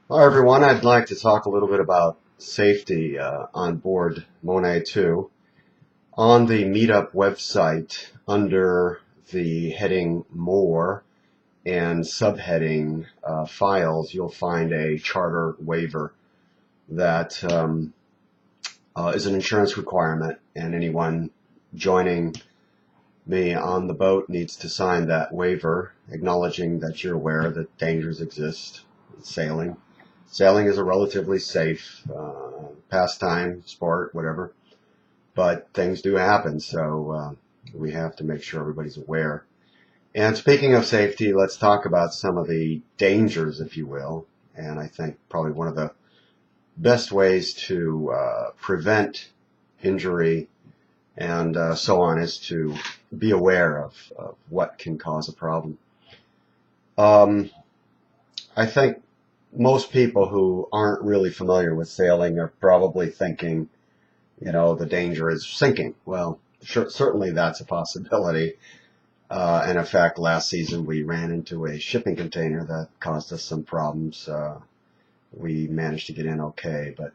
Hi everyone, I'd like to talk a little bit about safety on board Monet II. On the Meetup website, under the heading More and subheading Files, you'll find a charter waiver that is an insurance requirement, and anyone joining me on the boat needs to sign that waiver, acknowledging that you're aware that dangers exist in sailing. Sailing is a relatively safe pastime, sport, whatever, but things do happen, so we have to make sure everybody's aware. And speaking of safety, let's talk about some of the dangers, if you will. And I think probably one of the best ways to prevent injury and so on is to be aware of what can cause a problem. Um, I think most people who aren't really familiar with sailing are probably thinking, the danger is sinking. Well, sure, certainly that's a possibility. And in fact, last season we ran into a shipping container that caused us some problems. We managed to get in okay, but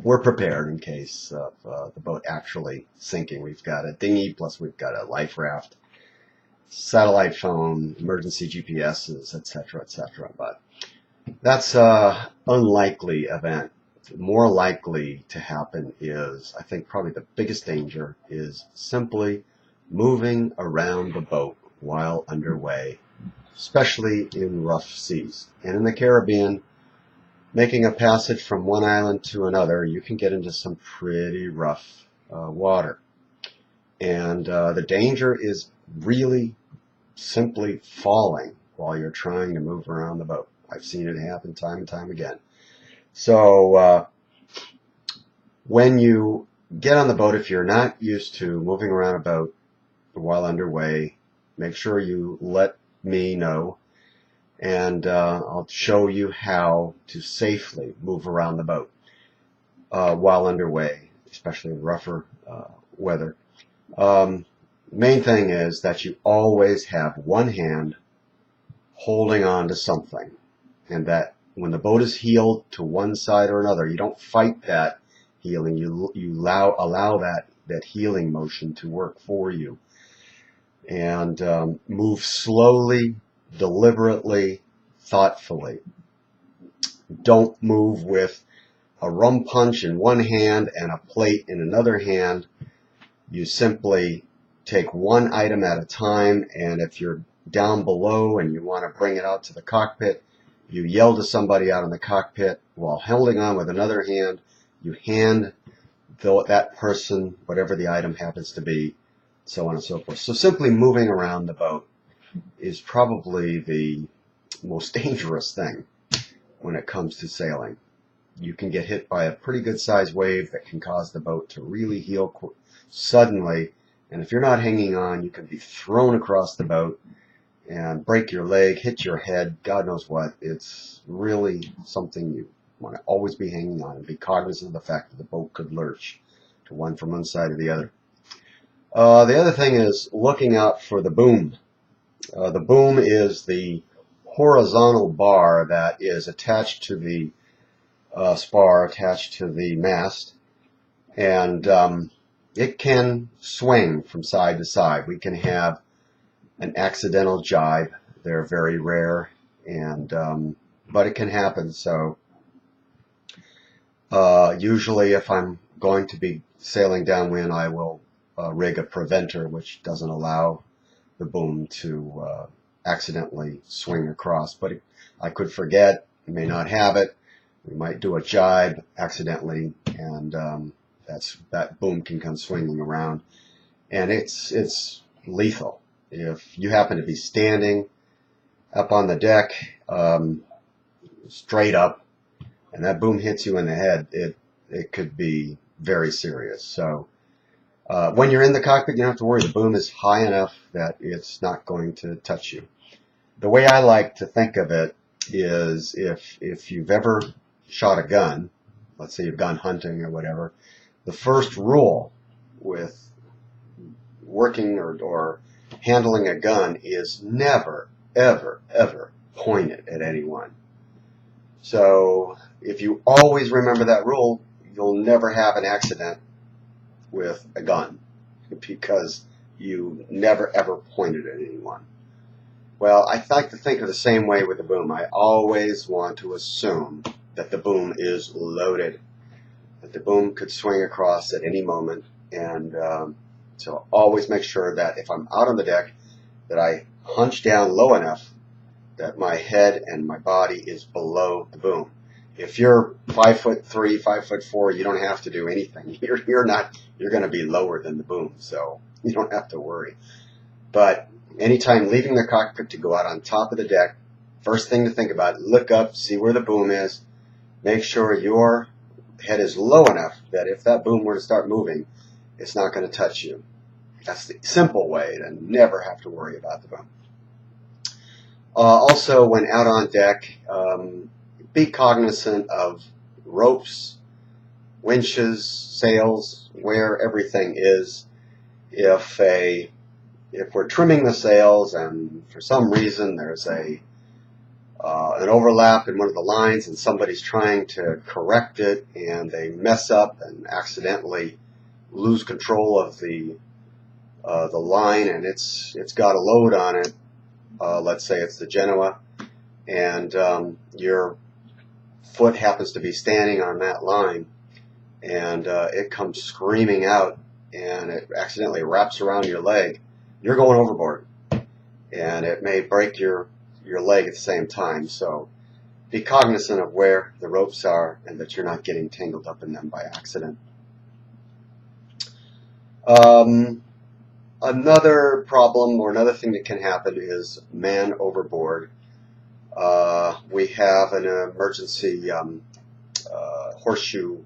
we're prepared in case of the boat actually sinking. We've got a dinghy, plus we've got a life raft, satellite phone, emergency GPSs, etc., etc. But that's an unlikely event. More likely to happen is, I think probably the biggest danger is simply moving around the boat while underway, especially in rough seas. And in the Caribbean, making a passage from one island to another, you can get into some pretty rough water. And the danger is really simply falling while you're trying to move around the boat. I've seen it happen time and time again. So when you get on the boat, if you're not used to moving around a boat while underway, make sure you let me know, and I'll show you how to safely move around the boat while underway, especially in rougher weather. Main thing is that you always have one hand holding on to something, and that when the boat is heeled to one side or another, you don't fight that heeling. You allow that heeling motion to work for you, and move slowly, deliberately, thoughtfully. Don't move with a rum punch in one hand and a plate in another hand. You simply take one item at a time, and if you're down below and you want to bring it out to the cockpit, you yell to somebody out in the cockpit while holding on with another hand. You hand that person whatever the item happens to be, so on and so forth. So simply moving around the boat is probably the most dangerous thing when it comes to sailing. You can get hit by a pretty good sized wave that can cause the boat to really heel suddenly, and if you're not hanging on, you can be thrown across the boat and break your leg, hit your head, God knows what. It's really something you want to always be hanging on and be cognizant of the fact that the boat could lurch to one from one side or the other. The other thing is looking out for the boom. The boom is the horizontal bar that is attached to the spar, attached to the mast, and it can swing from side to side. We can have an accidental jibe. They're very rare, and but it can happen. So usually if I'm going to be sailing downwind, I will rig a preventer, which doesn't allow the boom to accidentally swing across. But I could forget, may not have it. We might do a jibe accidentally, and that boom can come swinging around, and it's lethal. If you happen to be standing up on the deck, straight up, and that boom hits you in the head, it could be very serious. So when you're in the cockpit, you don't have to worry. The boom is high enough that it's not going to touch you. The way I like to think of it is if you've ever shot a gun, let's say you've gone hunting or whatever, the first rule with working or handling a gun is never, ever, ever point it at anyone. So if you always remember that rule, you'll never have an accident with a gun because you never ever pointed at anyone. Well, I like to think of the same way with the boom. I always want to assume that the boom is loaded, that the boom could swing across at any moment, and so always make sure that if I'm out on the deck, that I hunch down low enough that my head and my body is below the boom. If you're 5'3", 5'4", you don't have to do anything. You're going to be lower than the boom, so you don't have to worry. But anytime leaving the cockpit to go out on top of the deck, first thing to think about, look up, see where the boom is, make sure your head is low enough that if that boom were to start moving, it's not going to touch you. That's the simple way to never have to worry about the boom. Also, when out on deck, be cognizant of ropes, winches, sails, where everything is. If we're trimming the sails and for some reason there's an overlap in one of the lines and somebody's trying to correct it and they mess up and accidentally lose control of the line and it's got a load on it, let's say it's the Genoa, and your foot happens to be standing on that line and it comes screaming out and it accidentally wraps around your leg, you're going overboard and it may break your leg at the same time. So be cognizant of where the ropes are and that you're not getting tangled up in them by accident. Another problem or another thing that can happen is man overboard. We have an emergency horseshoe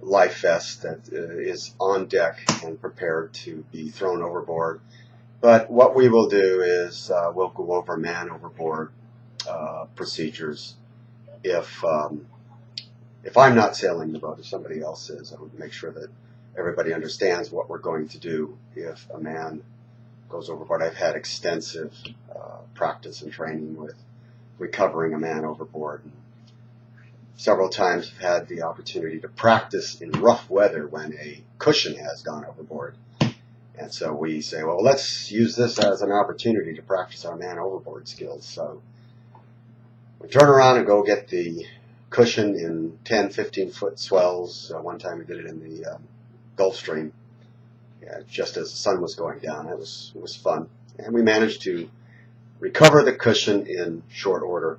life vest that is on deck and prepared to be thrown overboard. But what we will do is we'll go over man overboard procedures. If I'm not sailing the boat, if somebody else is, I would make sure that everybody understands what we're going to do if a man goes overboard. I've had extensive practice and training with recovering a man overboard. Several times I've had the opportunity to practice in rough weather when a cushion has gone overboard. And so we say, well, let's use this as an opportunity to practice our man overboard skills. So we turn around and go get the cushion in 10, 15-foot swells. One time we did it in the Gulf Stream, just as the sun was going down. It was fun. And we managed to recover the cushion in short order.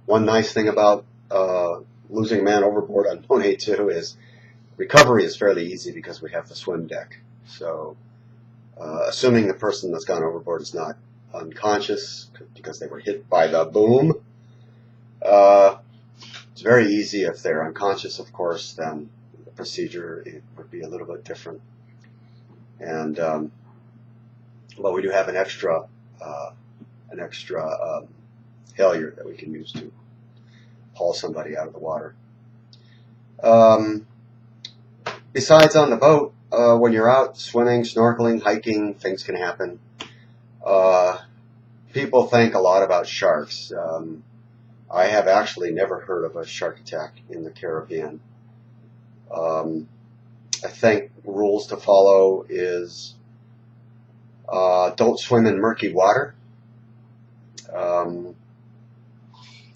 One nice thing about losing a man overboard on Monet II is recovery is fairly easy because we have the swim deck. So assuming the person that's gone overboard is not unconscious because they were hit by the boom, it's very easy. If they're unconscious, of course, then the procedure it would be a little bit different. And but we do have an extra halyard that we can use to haul somebody out of the water. Besides on the boat, when you're out swimming, snorkeling, hiking, things can happen. People think a lot about sharks. I have actually never heard of a shark attack in the Caribbean. I think rules to follow is don't swim in murky water,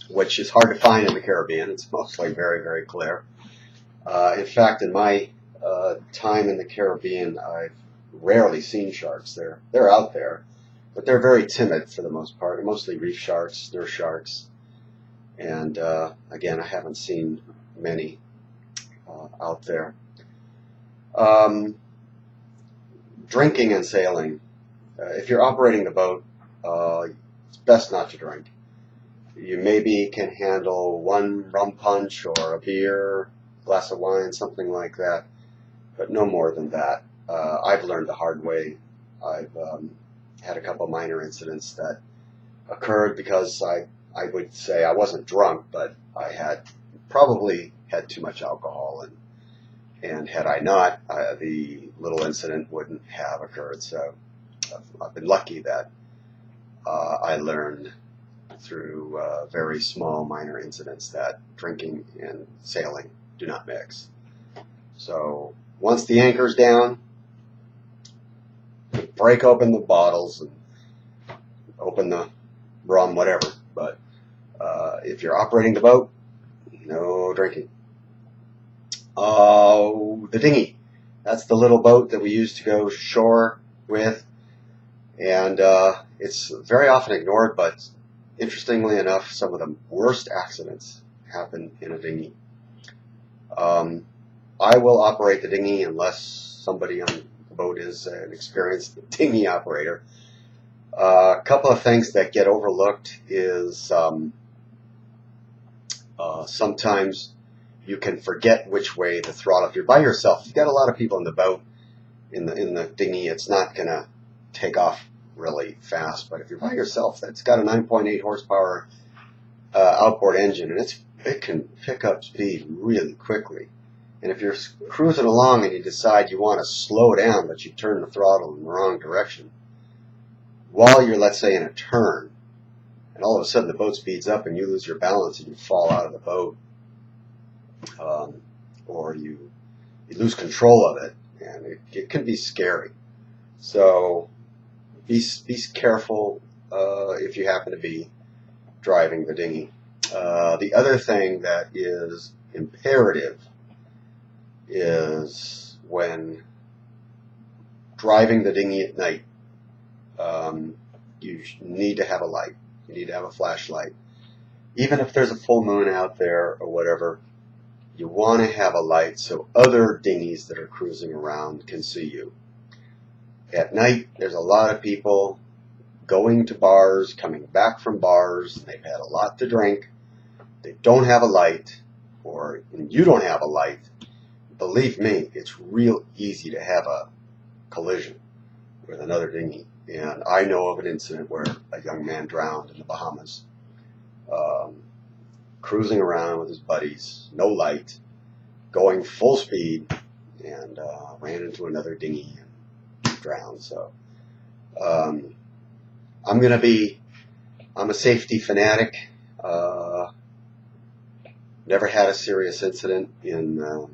which is hard to find in the Caribbean. It's mostly very, very clear. In fact, in my time in the Caribbean, I've rarely seen sharks. They're out there, but they're very timid for the most part. They're mostly reef sharks, nurse sharks, and again, I haven't seen many out there. Drinking and sailing. If you're operating the boat, it's best not to drink. You maybe can handle one rum punch or a beer, glass of wine, something like that, but no more than that. I've learned the hard way. I've had a couple minor incidents that occurred because I would say I wasn't drunk, but I had probably had too much alcohol, and had I not, the little incident wouldn't have occurred. So I've been lucky that I learned through very small minor incidents that drinking and sailing do not mix. So once the anchor's down, break open the bottles and open the rum, whatever. But if you're operating the boat, no drinking. Oh, the dinghy. That's the little boat that we use to go shore with. And it's very often ignored, but interestingly enough, some of the worst accidents happen in a dinghy. I will operate the dinghy unless somebody on the boat is an experienced dinghy operator. A couple of things that get overlooked is sometimes you can forget which way the throttle. If you're by yourself, if you've got a lot of people in the boat, in the dinghy, it's not going to take off really fast. But if you're by yourself, it's got a 9.8 horsepower outboard engine, and it can pick up speed really quickly. And if you're cruising along and you decide you want to slow down, but you turn the throttle in the wrong direction, while you're, let's say, in a turn, and all of a sudden the boat speeds up and you lose your balance and you fall out of the boat, or you lose control of it, and it can be scary. So be careful if you happen to be driving the dinghy. The other thing that is imperative is when driving the dinghy at night, you need to have a light. You need to have a flashlight. Even if there's a full moon out there or whatever, you want to have a light so other dinghies that are cruising around can see you. At night, there's a lot of people going to bars, coming back from bars, and they've had a lot to drink. They don't have a light, or you don't have a light. Believe me, it's real easy to have a collision with another dinghy. And I know of an incident where a young man drowned in the Bahamas, cruising around with his buddies, no light, going full speed, and ran into another dinghy and drowned. So I'm a safety fanatic. Never had a serious incident in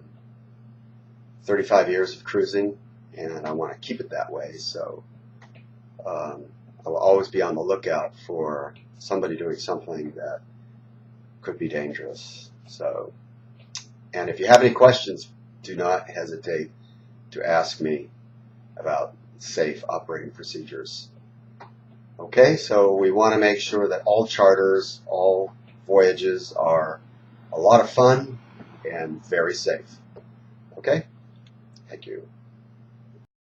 35 years of cruising, and I want to keep it that way. So I will always be on the lookout for somebody doing something that could be dangerous. So, and if you have any questions, do not hesitate to ask me about safe operating procedures. Okay, so we want to make sure that all charters, all voyages are a lot of fun and very safe. Okay, thank you.